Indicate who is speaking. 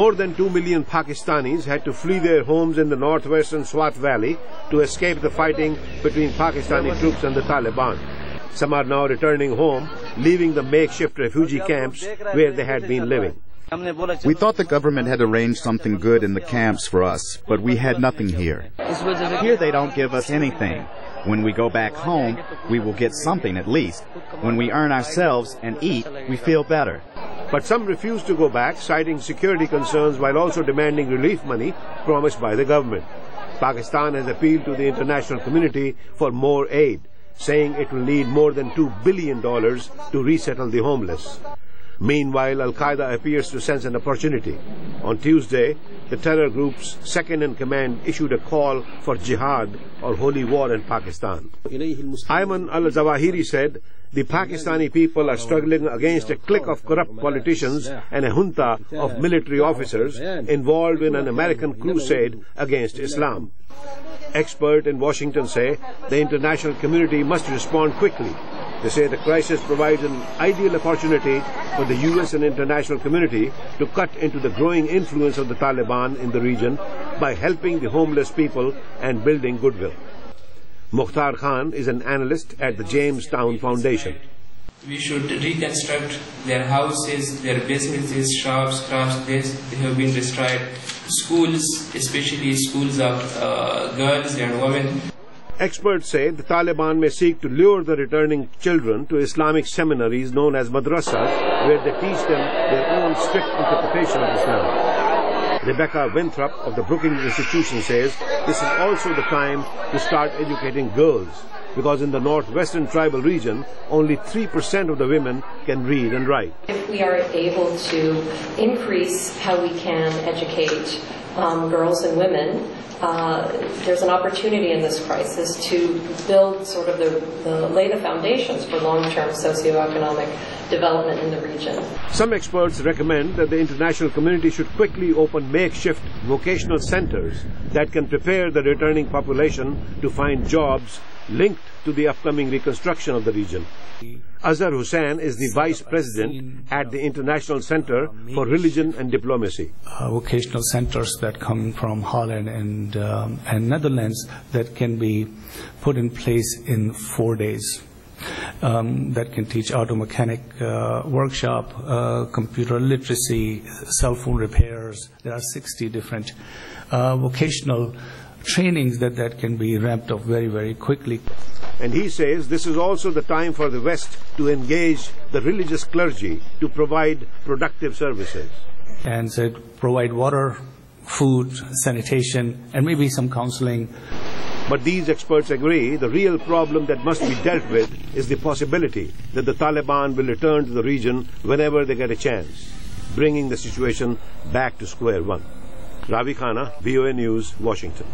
Speaker 1: More than 2 million Pakistanis had to flee their homes in the northwestern Swat Valley to escape the fighting between Pakistani troops and the Taliban. Some are now returning home, leaving the makeshift refugee camps where they had been living.
Speaker 2: We thought the government had arranged something good in the camps for us, but we had nothing here. Here they don't give us anything. When we go back home, we will get something at least. When we earn ourselves and eat, we feel better.
Speaker 1: But some refuse to go back, citing security concerns while also demanding relief money promised by the government. Pakistan has appealed to the international community for more aid, saying it will need more than $2 billion to resettle the homeless. Meanwhile, Al-Qaeda appears to sense an opportunity. On Tuesday, the terror group's second-in-command issued a call for jihad or holy war in Pakistan. Ayman al-Zawahiri said, "The Pakistani people are struggling against a clique of corrupt politicians and a junta of military officers involved in an American crusade against Islam." Experts in Washington say the international community must respond quickly. They say the crisis provides an ideal opportunity for the U.S. and international community to cut into the growing influence of the Taliban in the region by helping the homeless people and building goodwill. Mukhtar Khan is an analyst at the Jamestown Foundation.
Speaker 3: We should reconstruct their houses, their businesses, shops, crafts. They have been destroyed. Schools, especially schools of girls and women.
Speaker 1: Experts say the Taliban may seek to lure the returning children to Islamic seminaries known as madrasas, where they teach them their own strict interpretation of Islam. Rebecca Winthrop of the Brookings Institution says this is also the time to start educating girls, because in the northwestern tribal region, only 3% of the women can read and write.
Speaker 4: If we are able to increase how we can educate girls and women, there's an opportunity in this crisis to build sort of lay the foundations for long-term socioeconomic development in the region.
Speaker 1: Some experts recommend that the international community should quickly open makeshift vocational centers that can prepare the returning population to find jobs linked to the upcoming reconstruction of the region. Azhar Hussain is the vice president at the International Center for Religion and Diplomacy.
Speaker 5: Vocational centers that come from Holland and Netherlands that can be put in place in 4 days. That can teach auto mechanic workshop, computer literacy, cell phone repairs. There are 60 different vocational trainings that can be ramped up very, very quickly.
Speaker 1: And he says this is also the time for the West to engage the religious clergy to provide productive services.
Speaker 5: And so provide water, food, sanitation, and maybe some counseling.
Speaker 1: But these experts agree the real problem that must be dealt with is the possibility that the Taliban will return to the region whenever they get a chance, bringing the situation back to square one. Ravi Khanna, VOA News, Washington.